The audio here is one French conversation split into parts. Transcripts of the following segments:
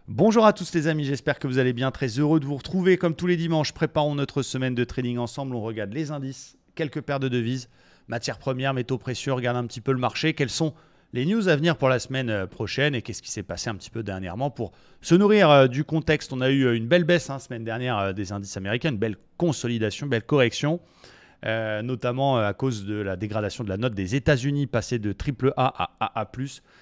Bonjour à tous les amis, j'espère que vous allez bien. Très heureux de vous retrouver comme tous les dimanches. Préparons notre semaine de trading ensemble. On regarde les indices, quelques paires de devises, matières premières, métaux précieux. On regarde un petit peu le marché. Quelles sont les news à venir pour la semaine prochaine et qu'est-ce qui s'est passé un petit peu dernièrement pour se nourrir du contexte. On a eu une belle baisse semaine dernière des indices américains, une belle consolidation, belle correction. Notamment à cause de la dégradation de la note des États-Unis, passée de AAA à AA+,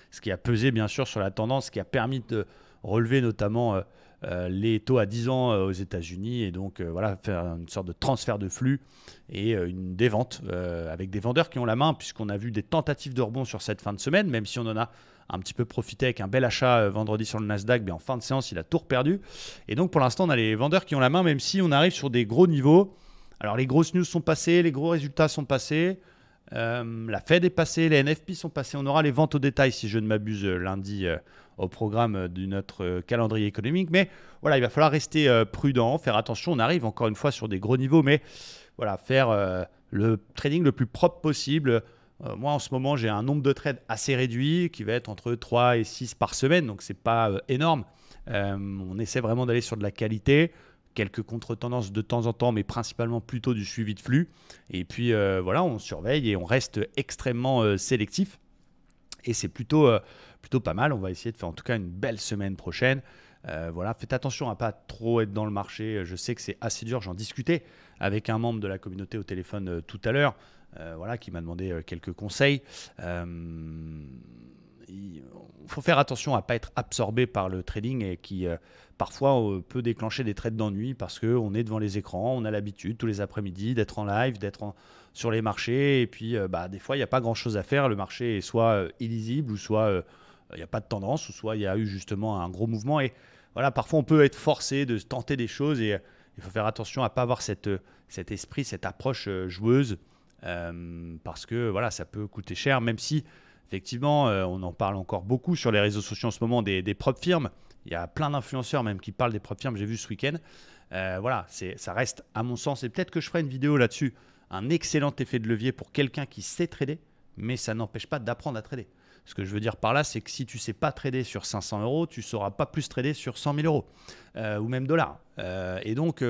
ce qui a pesé bien sûr sur la tendance, ce qui a permis de relever notamment les taux à 10 ans aux États-Unis et donc voilà, faire une sorte de transfert de flux et une dévente avec des vendeurs qui ont la main, puisqu'on a vu des tentatives de rebond sur cette fin de semaine, même si on en a un petit peu profité avec un bel achat vendredi sur le Nasdaq, mais en fin de séance, il a tout perdu. Et donc pour l'instant, on a les vendeurs qui ont la main, même si on arrive sur des gros niveaux. Alors les grosses news sont passées, les gros résultats sont passés, la Fed est passée, les NFP sont passés. On aura les ventes au détail, si je ne m'abuse, lundi au programme de notre calendrier économique. Mais voilà, il va falloir rester prudent, faire attention. On arrive encore une fois sur des gros niveaux, mais voilà, faire le trading le plus propre possible. Moi, en ce moment, j'ai un nombre de trades assez réduit qui va être entre 3 et 6 par semaine, donc c'est pas énorme. On essaie vraiment d'aller sur de la qualité, quelques contre-tendances de temps en temps, mais principalement plutôt du suivi de flux. Et puis voilà, on surveille et on reste extrêmement sélectif. Et c'est plutôt pas mal. On va essayer de faire en tout cas une belle semaine prochaine. Voilà, faites attention à pas trop être dans le marché. Je sais que c'est assez dur. J'en discutais avec un membre de la communauté au téléphone tout à l'heure, voilà, qui m'a demandé quelques conseils. Il faut faire attention à ne pas être absorbé par le trading et qui parfois peut déclencher des trades d'ennui parce qu'on est devant les écrans, on a l'habitude tous les après-midi d'être en live, sur les marchés et puis des fois il n'y a pas grand-chose à faire, le marché est soit illisible ou soit il n'y a pas de tendance ou soit il y a eu justement un gros mouvement et voilà, parfois on peut être forcé de tenter des choses et il faut faire attention à ne pas avoir cet esprit, cette approche joueuse parce que voilà, ça peut coûter cher même si effectivement, on en parle encore beaucoup sur les réseaux sociaux en ce moment des propres firmes. Il y a plein d'influenceurs même qui parlent des propres firmes, j'ai vu ce week-end. Voilà, ça reste à mon sens, et peut-être que je ferai une vidéo là-dessus, un excellent effet de levier pour quelqu'un qui sait trader, mais ça n'empêche pas d'apprendre à trader. Ce que je veux dire par là, c'est que si tu ne sais pas trader sur 500 euros, tu ne sauras pas plus trader sur 100 000 euros ou même dollars. Et donc,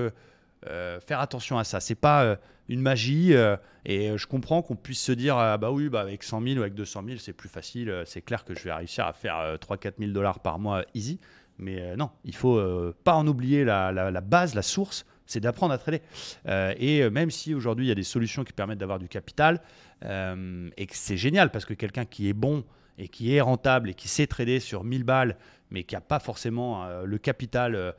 faire attention à ça. C'est pas une magie et je comprends qu'on puisse se dire bah oui, avec 100 000 ou avec 200 000 c'est plus facile, c'est clair que je vais réussir à faire 3-4 000 dollars par mois easy, mais non, il faut pas en oublier la base, la source, c'est d'apprendre à trader. Et même si aujourd'hui il y a des solutions qui permettent d'avoir du capital et que c'est génial parce que quelqu'un qui est bon et qui est rentable et qui sait trader sur 1000 balles mais qui n'a pas forcément le capital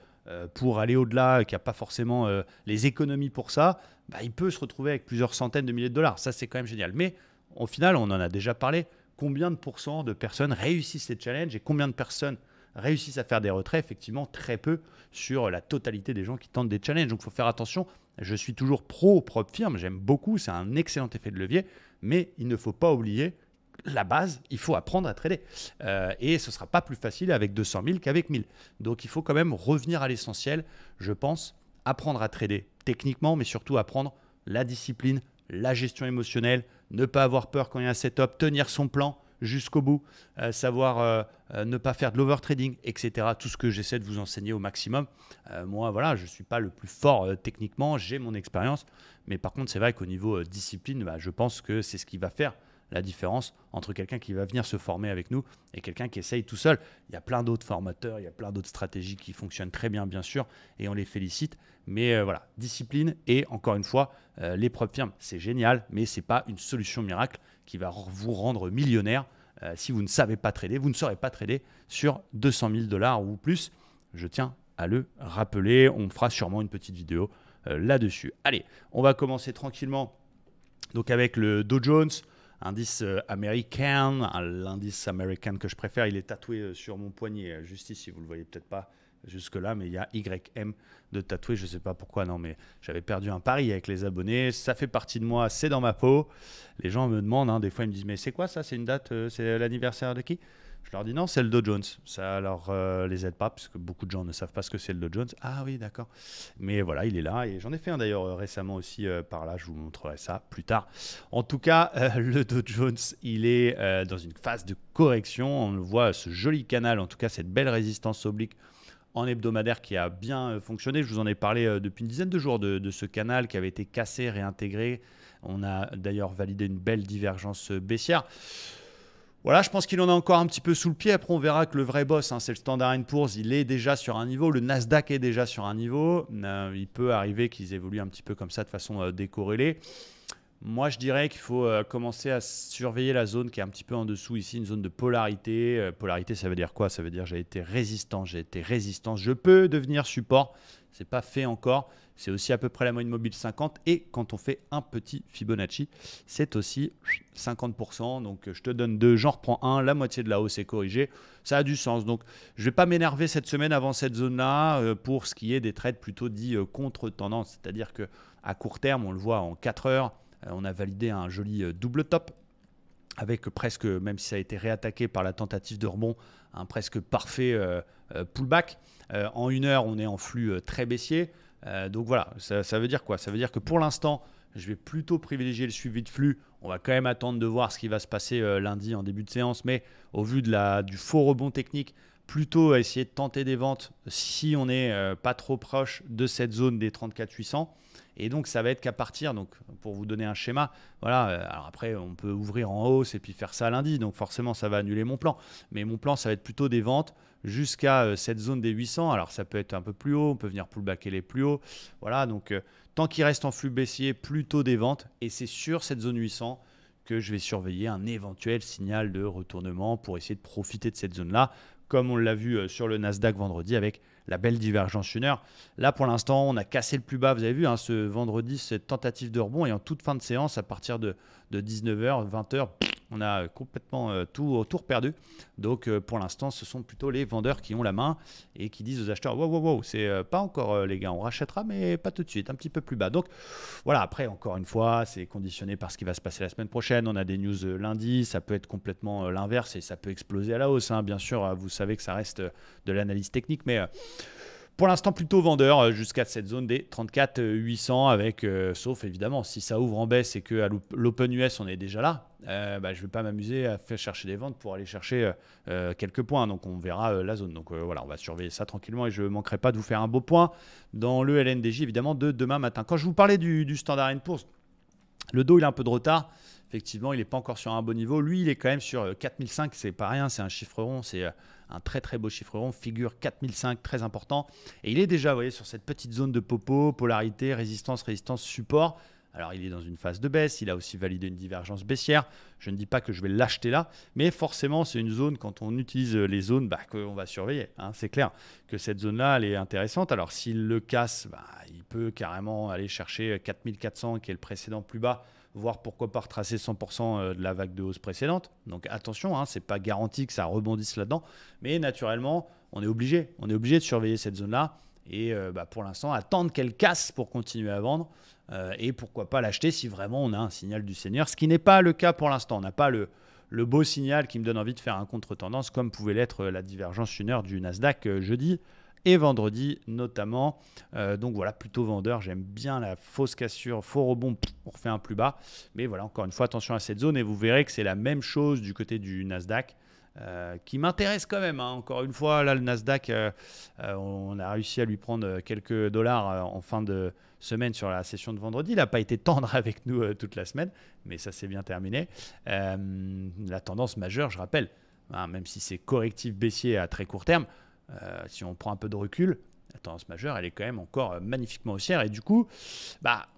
pour aller au-delà, qui n'a pas forcément les économies pour ça, il peut se retrouver avec plusieurs centaines de milliers de dollars. Ça, c'est quand même génial. Mais au final, on en a déjà parlé. Combien de pourcents de personnes réussissent ces challenges et combien de personnes réussissent à faire des retraits? Effectivement, très peu sur la totalité des gens qui tentent des challenges. Donc, il faut faire attention. Je suis toujours pro propre firme. J'aime beaucoup. C'est un excellent effet de levier. Mais il ne faut pas oublier la base, il faut apprendre à trader. Et ce ne sera pas plus facile avec 200 000 qu'avec 1000. Donc il faut quand même revenir à l'essentiel, je pense, apprendre à trader techniquement, mais surtout apprendre la discipline, la gestion émotionnelle, ne pas avoir peur quand il y a un setup, tenir son plan jusqu'au bout, savoir ne pas faire de l'overtrading, etc. Tout ce que j'essaie de vous enseigner au maximum. Moi, voilà, je ne suis pas le plus fort techniquement, j'ai mon expérience, mais par contre, c'est vrai qu'au niveau discipline, je pense que c'est ce qui va faire la différence entre quelqu'un qui va venir se former avec nous et quelqu'un qui essaye tout seul. Il y a plein d'autres formateurs, il y a plein d'autres stratégies qui fonctionnent très bien, bien sûr, et on les félicite. Mais voilà, discipline et encore une fois, les propres firmes, c'est génial, mais ce n'est pas une solution miracle qui va vous rendre millionnaire. Si vous ne savez pas trader, vous ne saurez pas trader sur 200 000 dollars ou plus. Je tiens à le rappeler. On fera sûrement une petite vidéo là-dessus. Allez, on va commencer tranquillement donc avec le Dow Jones. Indice américain, l'indice américain que je préfère, il est tatoué sur mon poignet, juste ici, vous ne le voyez peut-être pas jusque-là, mais il y a YM de tatoué, je ne sais pas pourquoi, non, mais j'avais perdu un pari avec les abonnés, ça fait partie de moi, c'est dans ma peau. Les gens me demandent, des fois ils me disent, mais c'est quoi ça, c'est une date, c'est l'anniversaire de qui? Je leur dis non, c'est le Dow Jones. Ça alors les aide pas, parce que beaucoup de gens ne savent pas ce que c'est le Dow Jones. Ah oui, d'accord. Mais voilà, il est là. Et j'en ai fait un d'ailleurs récemment aussi par là. Je vous montrerai ça plus tard. En tout cas, le Dow Jones, il est dans une phase de correction. On le voit, ce joli canal, en tout cas cette belle résistance oblique en hebdomadaire qui a bien fonctionné. Je vous en ai parlé depuis une dizaine de jours de ce canal qui avait été cassé, réintégré. On a d'ailleurs validé une belle divergence baissière. Voilà, je pense qu'il en a encore un petit peu sous le pied. Après, on verra que le vrai boss, hein, c'est le Standard & Poor's. Il est déjà sur un niveau. Le Nasdaq est déjà sur un niveau. Il peut arriver qu'ils évoluent un petit peu comme ça de façon décorrélée. Moi, je dirais qu'il faut commencer à surveiller la zone qui est un petit peu en dessous ici, une zone de polarité. Polarité, ça veut dire quoi? Ça veut dire j'ai été résistant, je peux devenir support. C'est pas fait encore. C'est aussi à peu près la moyenne mobile 50. Et quand on fait un petit Fibonacci, c'est aussi 50%. Donc, je te donne deux, j'en reprends un. La moitié de la hausse est corrigée. Ça a du sens. Donc, je ne vais pas m'énerver cette semaine avant cette zone-là pour ce qui est des trades plutôt dits contre-tendance. C'est-à-dire qu'à court terme, on le voit en 4 heures, on a validé un joli double top avec presque, même si ça a été réattaqué par la tentative de rebond, un presque parfait pullback. En 1 heure, on est en flux très baissier. Donc voilà, ça veut dire quoi? Ça veut dire que pour l'instant, je vais plutôt privilégier le suivi de flux. On va quand même attendre de voir ce qui va se passer lundi en début de séance, mais au vu du faux rebond technique, plutôt essayer de tenter des ventes si on n'est pas trop proche de cette zone des 34 800. Et donc, ça va être qu'à partir, donc pour vous donner un schéma, voilà, alors après, on peut ouvrir en hausse et puis faire ça lundi, donc forcément, ça va annuler mon plan. Mais mon plan, ça va être plutôt des ventes jusqu'à cette zone des 800. Alors, ça peut être un peu plus haut, on peut venir pullbacker les plus hauts. Voilà, donc tant qu'il reste en flux baissier, plutôt des ventes. Et c'est sur cette zone 800 que je vais surveiller un éventuel signal de retournement pour essayer de profiter de cette zone-là, comme on l'a vu sur le Nasdaq vendredi avec la belle divergence 1 heure. Là, pour l'instant, on a cassé le plus bas. Vous avez vu, hein, ce vendredi, cette tentative de rebond. Et en toute fin de séance, à partir de 19h, 20h, on a complètement tout perdu. Donc, pour l'instant, ce sont plutôt les vendeurs qui ont la main et qui disent aux acheteurs, wow, c'est pas encore, les gars, on rachètera, mais pas tout de suite, un petit peu plus bas. Donc, voilà, après, encore une fois, c'est conditionné par ce qui va se passer la semaine prochaine. On a des news lundi, ça peut être complètement l'inverse et ça peut exploser à la hausse. Hein. Bien sûr, vous savez que ça reste de l'analyse technique, mais pour l'instant, plutôt vendeur jusqu'à cette zone des 34 800 avec, sauf évidemment, si ça ouvre en baisse et qu'à l'Open US, on est déjà là, je ne vais pas m'amuser à faire chercher des ventes pour aller chercher quelques points. Donc, on verra la zone. Donc, voilà, on va surveiller ça tranquillement et je ne manquerai pas de vous faire un beau point dans le LNDJ, évidemment, de demain matin. Quand je vous parlais du Standard & Poor's, le dos, il a un peu de retard. Effectivement, il n'est pas encore sur un bon niveau. Lui, il est quand même sur 4005. C'est pas rien, c'est un chiffre rond. C'est un très très beau chiffre rond. Figure 4005, très important. Et il est déjà, vous voyez, sur cette petite zone de popo, polarité, résistance, support. Alors, il est dans une phase de baisse. Il a aussi validé une divergence baissière. Je ne dis pas que je vais l'acheter là. Mais forcément, c'est une zone, quand on utilise les zones, qu'on va surveiller. Hein. C'est clair que cette zone-là, elle est intéressante. Alors, s'il le casse, il peut carrément aller chercher 4400, qui est le précédent plus bas, voire pourquoi pas retracer 100% de la vague de hausse précédente. Donc attention, hein, ce n'est pas garanti que ça rebondisse là-dedans, mais naturellement, on est obligé de surveiller cette zone-là et pour l'instant, attendre qu'elle casse pour continuer à vendre et pourquoi pas l'acheter si vraiment on a un signal du Seigneur, ce qui n'est pas le cas pour l'instant. On n'a pas le beau signal qui me donne envie de faire un contre-tendance comme pouvait l'être la divergence 1 heure du Nasdaq jeudi et vendredi notamment. Donc voilà, plutôt vendeur. J'aime bien la fausse cassure, faux rebond, on refait un plus bas. Mais voilà, encore une fois, attention à cette zone et vous verrez que c'est la même chose du côté du Nasdaq. Qui m'intéresse quand même. Hein. Encore une fois, là, le Nasdaq, on a réussi à lui prendre quelques dollars en fin de semaine sur la session de vendredi. Il n'a pas été tendre avec nous toute la semaine, mais ça s'est bien terminé. La tendance majeure, je rappelle, hein, même si c'est correctif baissier à très court terme, si on prend un peu de recul, la tendance majeure, elle est quand même encore magnifiquement haussière. Et du coup,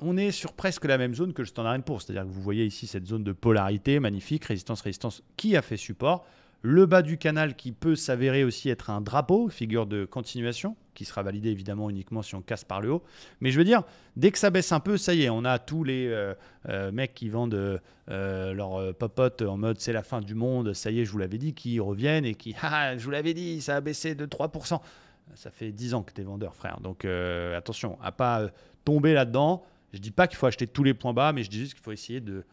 on est sur presque la même zone que le Standard & Poor's. C'est-à-dire que vous voyez ici cette zone de polarité magnifique, résistance, qui a fait support. Le bas du canal qui peut s'avérer aussi être un drapeau, figure de continuation, qui sera validé évidemment uniquement si on casse par le haut. Mais je veux dire, dès que ça baisse un peu, ça y est, on a tous les mecs qui vendent leur popote en mode c'est la fin du monde, ça y est, je vous l'avais dit, qui reviennent et qui, je vous l'avais dit, ça a baissé de 3%. Ça fait 10 ans que tu es vendeur, frère. Donc attention à pas tomber là-dedans. Je ne dis pas qu'il faut acheter tous les points bas, mais je dis juste qu'il faut essayer de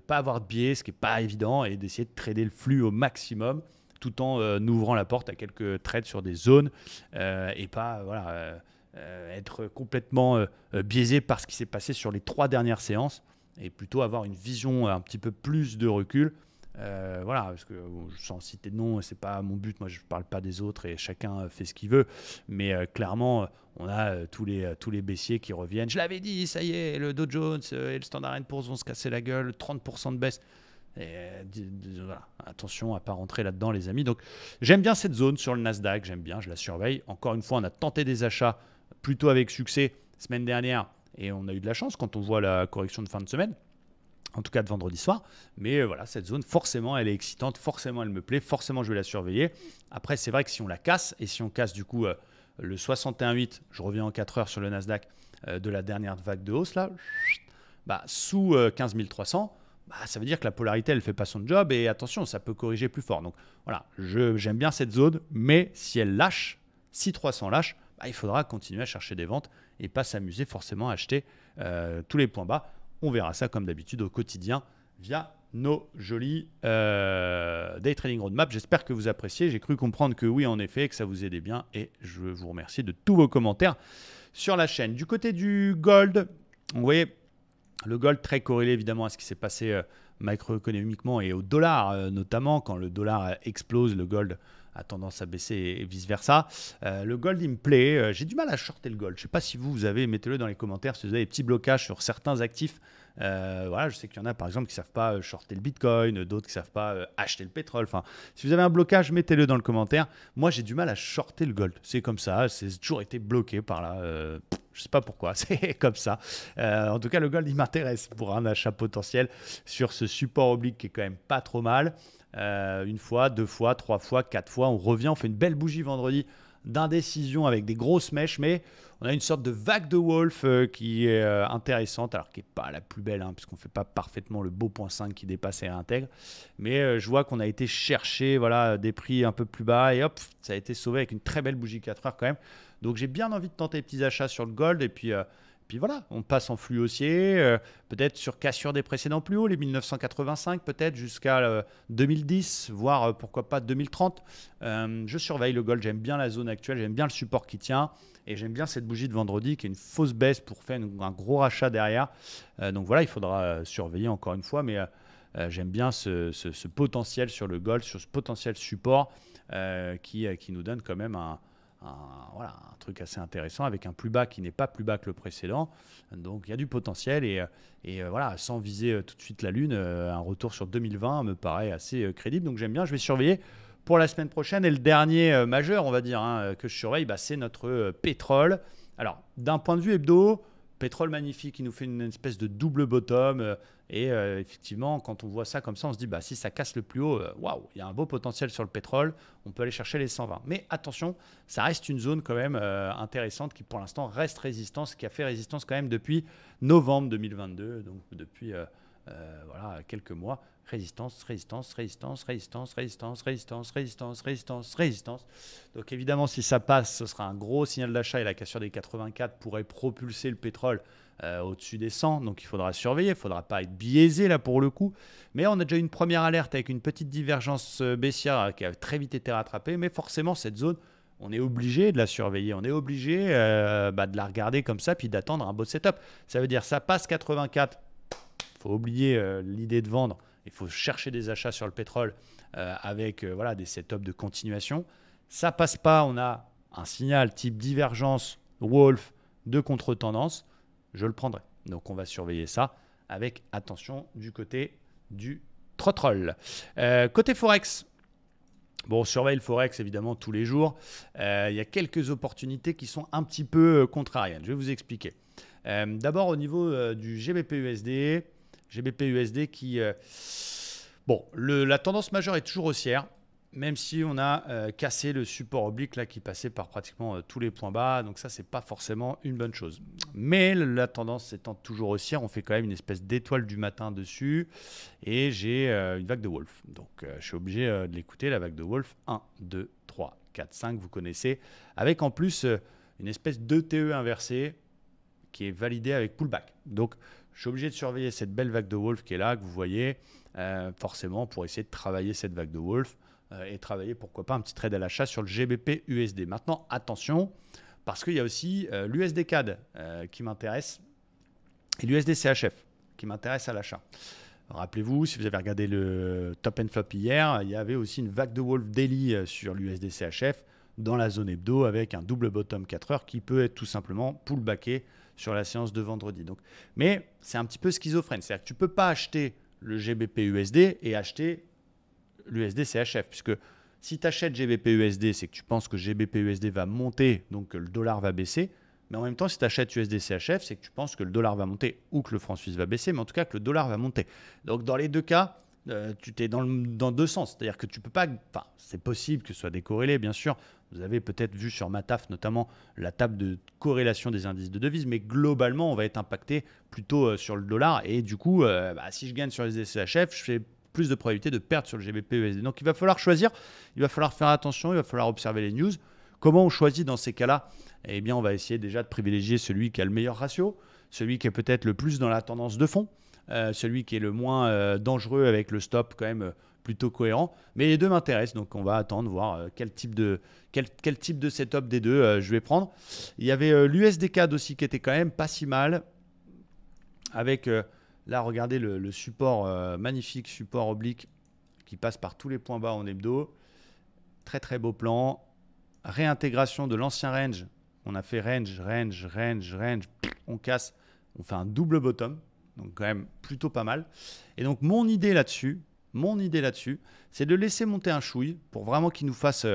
pas avoir de biais, ce qui n'est pas évident, et d'essayer de trader le flux au maximum tout en ouvrant la porte à quelques trades sur des zones et pas être complètement biaisé par ce qui s'est passé sur les 3 dernières séances et plutôt avoir une vision un petit peu plus de recul Voilà, parce que sans citer de nom, c'est pas mon but. Moi, je parle pas des autres et chacun fait ce qu'il veut. Mais clairement, on a tous les baissiers qui reviennent. Je l'avais dit, ça y est, le Dow Jones et le Standard & Poor's vont se casser la gueule, 30% de baisse. Et, voilà, attention à pas rentrer là-dedans, les amis. Donc, j'aime bien cette zone sur le Nasdaq. J'aime bien, je la surveille. Encore une fois, on a tenté des achats plutôt avec succès semaine dernière et on a eu de la chance quand on voit la correction de fin de semaine. En tout cas de vendredi soir. Mais voilà, cette zone, forcément, elle est excitante. Forcément, elle me plaît. Forcément, je vais la surveiller. Après, c'est vrai que si on la casse, et si on casse du coup le 61,8, je reviens en 4 heures sur le Nasdaq de la dernière vague de hausse, là, bah, sous 15 300, bah, ça veut dire que la polarité, elle ne fait pas son job. Et attention, ça peut corriger plus fort. Donc voilà, j'aime bien cette zone. Mais si elle lâche, si 300 lâche, bah, il faudra continuer à chercher des ventes et pas s'amuser forcément à acheter tous les points bas. On verra ça comme d'habitude au quotidien via nos jolis Day Trading Roadmap. J'espère que vous appréciez. J'ai cru comprendre que oui, en effet, que ça vous aidait bien. Et je vous remercie de tous vos commentaires sur la chaîne. Du côté du gold, vous voyez, le gold très corrélé évidemment à ce qui s'est passé macroéconomiquement et au dollar notamment. Quand le dollar explose, le gold a tendance à baisser et vice-versa. Le gold, il me plaît. J'ai du mal à shorter le gold. Je ne sais pas si vous avez, mettez-le dans les commentaires, si vous avez des petits blocages sur certains actifs. Voilà, je sais qu'il y en a, par exemple, qui ne savent pas shorter le Bitcoin, d'autres qui ne savent pas acheter le pétrole. Enfin, si vous avez un blocage, mettez-le dans le commentaire. Moi, j'ai du mal à shorter le gold. C'est comme ça. C'est toujours été bloqué par là. Je ne sais pas pourquoi. C'est comme ça. En tout cas, le gold, il m'intéresse pour un achat potentiel sur ce support oblique qui est quand même pas trop mal. Une fois, deux fois, trois fois, quatre fois, on revient, on fait une belle bougie vendredi d'indécision avec des grosses mèches, mais on a une sorte de vague de Wolf qui est intéressante, alors qui n'est pas la plus belle, puisqu'on ne fait pas parfaitement le beau point 5 qui dépasse et réintègre, mais je vois qu'on a été chercher voilà, des prix un peu plus bas, et hop, ça a été sauvé avec une très belle bougie 4 heures quand même. Donc j'ai bien envie de tenter des petits achats sur le gold, et puis voilà, on passe en flux haussier, peut-être sur cassure des précédents plus hauts, les 1985 peut-être jusqu'à 2010, voire pourquoi pas 2030. Je surveille le gold, j'aime bien la zone actuelle, j'aime bien le support qui tient et j'aime bien cette bougie de vendredi qui est une fausse baisse pour faire un gros rachat derrière. Donc voilà, il faudra surveiller encore une fois, mais j'aime bien ce potentiel sur le gold, sur ce potentiel support qui nous donne quand même voilà, un truc assez intéressant avec un plus bas qui n'est pas plus bas que le précédent. Donc il y a du potentiel et voilà, sans viser tout de suite la lune, un retour sur 2020 me paraît assez crédible. Donc j'aime bien, je vais surveiller pour la semaine prochaine. Et le dernier majeur, on va dire, que je surveille, c'est notre pétrole. Alors d'un point de vue hebdo, pétrole magnifique, il nous fait une espèce de double bottom. Et effectivement, quand on voit ça comme ça, on se dit, si ça casse le plus haut, waouh, il y a un beau potentiel sur le pétrole, on peut aller chercher les 120. Mais attention, ça reste une zone quand même intéressante qui pour l'instant reste résistance, qui a fait résistance quand même depuis novembre 2022, donc depuis voilà, quelques mois. Résistance, résistance, résistance, résistance, résistance, résistance, résistance, résistance, résistance. Donc évidemment, si ça passe, ce sera un gros signal d'achat et la cassure des 84 pourrait propulser le pétrole au-dessus des 100. Donc il faudra surveiller, il ne faudra pas être biaisé là pour le coup. Mais on a déjà une première alerte avec une petite divergence baissière qui a très vite été rattrapée. Mais forcément, cette zone, on est obligé de la surveiller. On est obligé de la regarder comme ça puis d'attendre un beau setup. Ça veut dire ça passe 84. Il faut oublier l'idée de vendre. Il faut chercher des achats sur le pétrole avec voilà, des setups de continuation. Ça passe pas, on a un signal type divergence Wolf de contre-tendance. Je le prendrai. Donc on va surveiller ça avec attention du côté du trottroll. Côté Forex, bon, on surveille le Forex évidemment tous les jours. Il y a quelques opportunités qui sont un petit peu contrariennes. Je vais vous expliquer. D'abord au niveau du GBP-USD. GBP-USD qui... la tendance majeure est toujours haussière, même si on a cassé le support oblique là, qui passait par pratiquement tous les points bas. Donc ça, c'est pas forcément une bonne chose. Mais la tendance étant toujours haussière, on fait quand même une espèce d'étoile du matin dessus. Et j'ai une vague de Wolf. Donc je suis obligé de l'écouter, la vague de Wolf. 1, 2, 3, 4, 5, vous connaissez. Avec en plus une espèce d'ETE inversée qui est validée avec pullback. Donc je suis obligé de surveiller cette belle vague de Wolf qui est là, que vous voyez, forcément pour essayer de travailler cette vague de Wolf et travailler, pourquoi pas, un petit trade à l'achat sur le GBP USD. Maintenant, attention, parce qu'il y a aussi l'USD CAD qui m'intéresse et l'USD CHF qui m'intéresse à l'achat. Rappelez-vous, si vous avez regardé le Top and Flop hier, il y avait aussi une vague de Wolf Daily sur l'USD CHF dans la zone hebdo avec un double bottom 4 heures qui peut être tout simplement pullbacké sur la séance de vendredi. Donc, mais c'est un petit peu schizophrène. C'est-à-dire que tu ne peux pas acheter le GBP USD et acheter l'USD CHF. Puisque si tu achètes GBP USD, c'est que tu penses que GBP USD va monter, donc que le dollar va baisser. Mais en même temps, si tu achètes USD CHF, c'est que tu penses que le dollar va monter ou que le franc suisse va baisser, mais en tout cas que le dollar va monter. Donc dans les deux cas, tu t'es dans deux sens. C'est-à-dire que tu peux pas. Enfin, c'est possible que ce soit décorrélé, bien sûr. Vous avez peut-être vu sur Mataf notamment la table de corrélation des indices de devises, mais globalement, on va être impacté plutôt sur le dollar. Et du coup, si je gagne sur USD CHF, je fais plus de probabilité de perdre sur le GBP USD. Donc il va falloir choisir, il va falloir faire attention, il va falloir observer les news. Comment on choisit dans ces cas-là? Eh bien, on va essayer déjà de privilégier celui qui a le meilleur ratio, celui qui est peut-être le plus dans la tendance de fond, celui qui est le moins dangereux avec le stop quand même plutôt cohérent. Mais les deux m'intéressent, donc on va attendre, voir quel type de setup des deux je vais prendre. Il y avait l'USD-CAD aussi qui était quand même pas si mal, avec là, regardez le support, magnifique support oblique qui passe par tous les points bas en hebdo. Très très beau plan. Réintégration de l'ancien range. On a fait range, on casse, on fait un double bottom, donc quand même plutôt pas mal. Et donc mon idée là-dessus, c'est de laisser monter un chouille pour vraiment qu'il nous fasse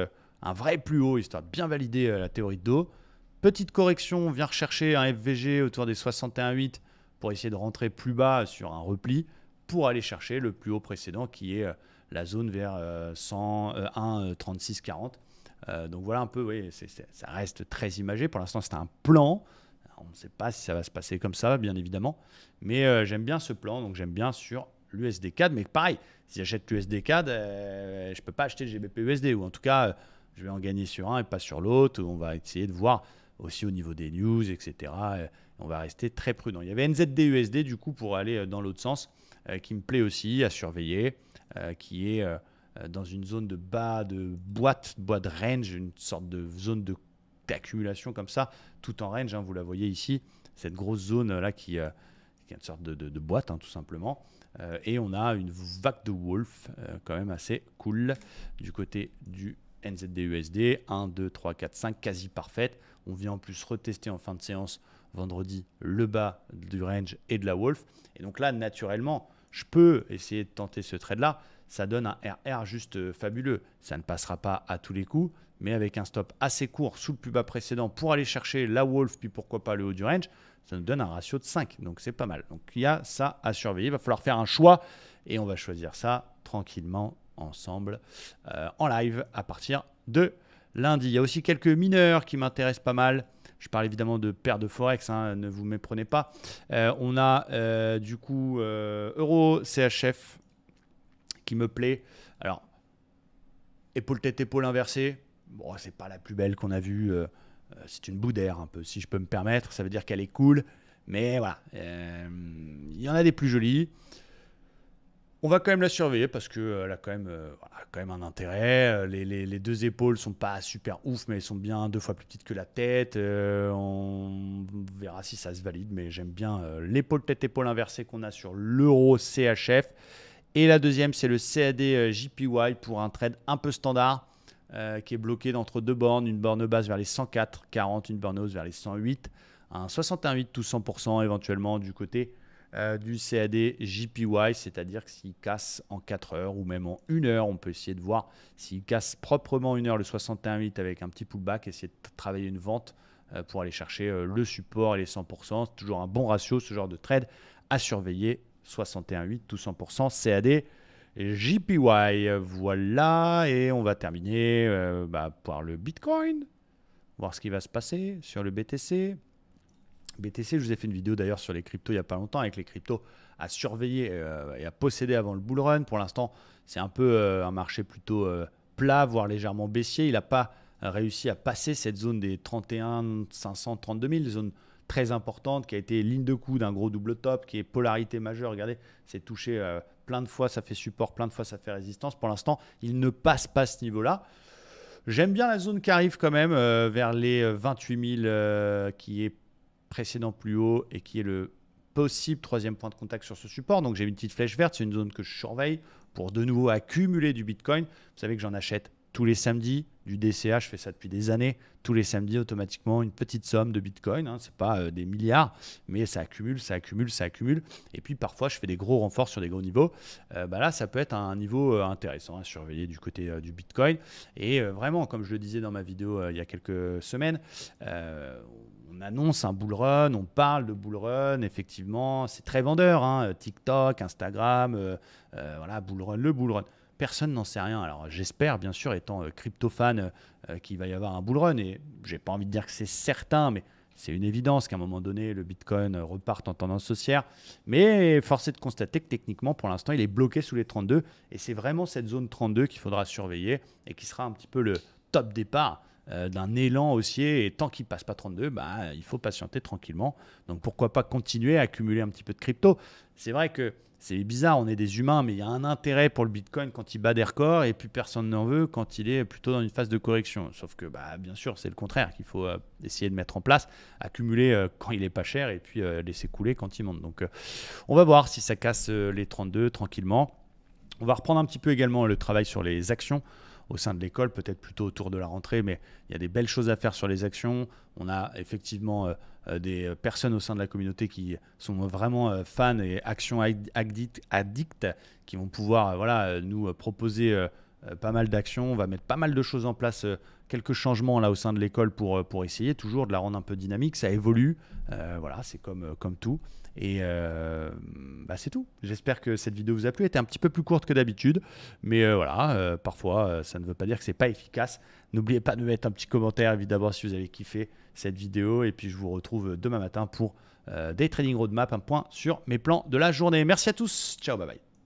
un vrai plus haut, histoire de bien valider la théorie de dos. Petite correction, on vient rechercher un FVG autour des 61,8 pour essayer de rentrer plus bas sur un repli pour aller chercher le plus haut précédent qui est la zone vers 1,3640. Donc voilà un peu, oui, ça reste très imagé. Pour l'instant, c'est un plan. On ne sait pas si ça va se passer comme ça, bien évidemment. Mais j'aime bien ce plan, donc j'aime bien sur l'USD-CAD. Mais pareil, si j'achète l'USD-CAD, je ne peux pas acheter le GBP-USD. Ou en tout cas, je vais en gagner sur un et pas sur l'autre. On va essayer de voir aussi au niveau des news, etc. On va rester très prudent. Il y avait NZD-USD, du coup, pour aller dans l'autre sens, qui me plaît aussi à surveiller, qui est dans une zone de bas de boîte de range, une sorte de zone d'accumulation comme ça, tout en range, vous la voyez ici, cette grosse zone là qui est une sorte de boîte, tout simplement. Et on a une vague de Wolf quand même assez cool du côté du NZD-USD, 1, 2, 3, 4, 5, quasi parfaite. On vient en plus retester en fin de séance vendredi le bas du range et de la Wolf. Et donc là, naturellement, je peux essayer de tenter ce trade-là. Ça donne un RR juste fabuleux. Ça ne passera pas à tous les coups, mais avec un stop assez court sous le plus bas précédent pour aller chercher la Wolf, puis pourquoi pas le haut du range, ça nous donne un ratio de 5. Donc c'est pas mal. Donc il y a ça à surveiller. Il va falloir faire un choix et on va choisir ça tranquillement ensemble en live à partir de lundi. Il y a aussi quelques mineurs qui m'intéressent pas mal. Je parle évidemment de paires de Forex, ne vous méprenez pas. On a du coup Euro CHF qui me plaît. Alors, épaule tête épaule inversée, bon, c'est pas la plus belle qu'on a vue. C'est une boudère un peu, si je peux me permettre. Ça veut dire qu'elle est cool, mais voilà, il y en a des plus jolies. On va quand même la surveiller parce qu'elle a quand même un intérêt. Les deux épaules sont pas super ouf, mais elles sont bien 2 fois plus petites que la tête. On verra si ça se valide, mais j'aime bien l'épaule tête-épaule inversée qu'on a sur l'euro CHF. Et la deuxième, c'est le CAD JPY pour un trade un peu standard qui est bloqué entre deux bornes. Une borne basse vers les 104,40, une borne hausse vers les 108. Un 61,8 tout 100% éventuellement du côté du CAD JPY, c'est-à-dire que s'il casse en 4 heures ou même en 1 heure, on peut essayer de voir s'il casse proprement 1 heure le 61,8 avec un petit pullback, essayer de travailler une vente pour aller chercher le support et les 100%. C'est toujours un bon ratio, ce genre de trade à surveiller. 61,8 tout 100% CAD JPY. Voilà, et on va terminer par le Bitcoin, voir ce qui va se passer sur le BTC. BTC, je vous ai fait une vidéo d'ailleurs sur les cryptos il n'y a pas longtemps, avec les cryptos à surveiller et à posséder avant le bull run. Pour l'instant, c'est un peu un marché plutôt plat, voire légèrement baissier. Il n'a pas réussi à passer cette zone des 31 500, 32 000, zone très importante qui a été ligne de coup d'un gros double top, qui est polarité majeure. Regardez, c'est touché plein de fois, ça fait support, plein de fois ça fait résistance. Pour l'instant, il ne passe pas ce niveau-là. J'aime bien la zone qui arrive quand même vers les 28 000 qui est précédent plus haut et qui est le possible troisième point de contact sur ce support. Donc j'ai une petite flèche verte, c'est une zone que je surveille pour de nouveau accumuler du Bitcoin. Vous savez que j'en achète tous les samedis du DCA, je fais ça depuis des années. Tous les samedis, automatiquement, une petite somme de Bitcoin. Ce n'est pas des milliards, mais ça accumule, ça accumule, ça accumule. Et puis parfois, je fais des gros renforts sur des gros niveaux. Là, ça peut être un niveau intéressant à surveiller du côté du Bitcoin. Et vraiment, comme je le disais dans ma vidéo il y a quelques semaines, on annonce un bull run, on parle de bull run, effectivement, c'est très vendeur. TikTok, Instagram, voilà, bull run, le bull run. Personne n'en sait rien. Alors j'espère, bien sûr, étant crypto-fan, qu'il va y avoir un bull run. Et j'ai pas envie de dire que c'est certain, mais c'est une évidence qu'à un moment donné, le Bitcoin reparte en tendance haussière. Mais force est de constater que techniquement, pour l'instant, il est bloqué sous les 32. Et c'est vraiment cette zone 32 qu'il faudra surveiller et qui sera un petit peu le top départ d'un élan haussier. Et tant qu'il ne passe pas 32, il faut patienter tranquillement. Donc pourquoi pas continuer à accumuler un petit peu de crypto. C'est vrai que c'est bizarre, on est des humains, mais il y a un intérêt pour le Bitcoin quand il bat des records et puis personne n'en veut quand il est plutôt dans une phase de correction. Sauf que bien sûr, c'est le contraire qu'il faut essayer de mettre en place, accumuler quand il est pas cher et puis laisser couler quand il monte. Donc on va voir si ça casse les 32 tranquillement. On va reprendre un petit peu également le travail sur les actions au sein de l'école, peut-être plutôt autour de la rentrée, mais il y a des belles choses à faire sur les actions. On a effectivement des personnes au sein de la communauté qui sont vraiment fans et actions addicts qui vont pouvoir nous proposer pas mal d'actions. On va mettre pas mal de choses en place, quelques changements là au sein de l'école pour essayer toujours de la rendre un peu dynamique. Ça évolue, voilà, c'est comme tout. Et c'est tout. J'espère que cette vidéo vous a plu. Elle était un petit peu plus courte que d'habitude, mais parfois ça ne veut pas dire que c'est pas efficace. N'oubliez pas de mettre un petit commentaire évidemment si vous avez kiffé cette vidéo, et puis je vous retrouve demain matin pour Day Trading Roadmap, un point sur mes plans de la journée. Merci à tous, ciao, bye bye.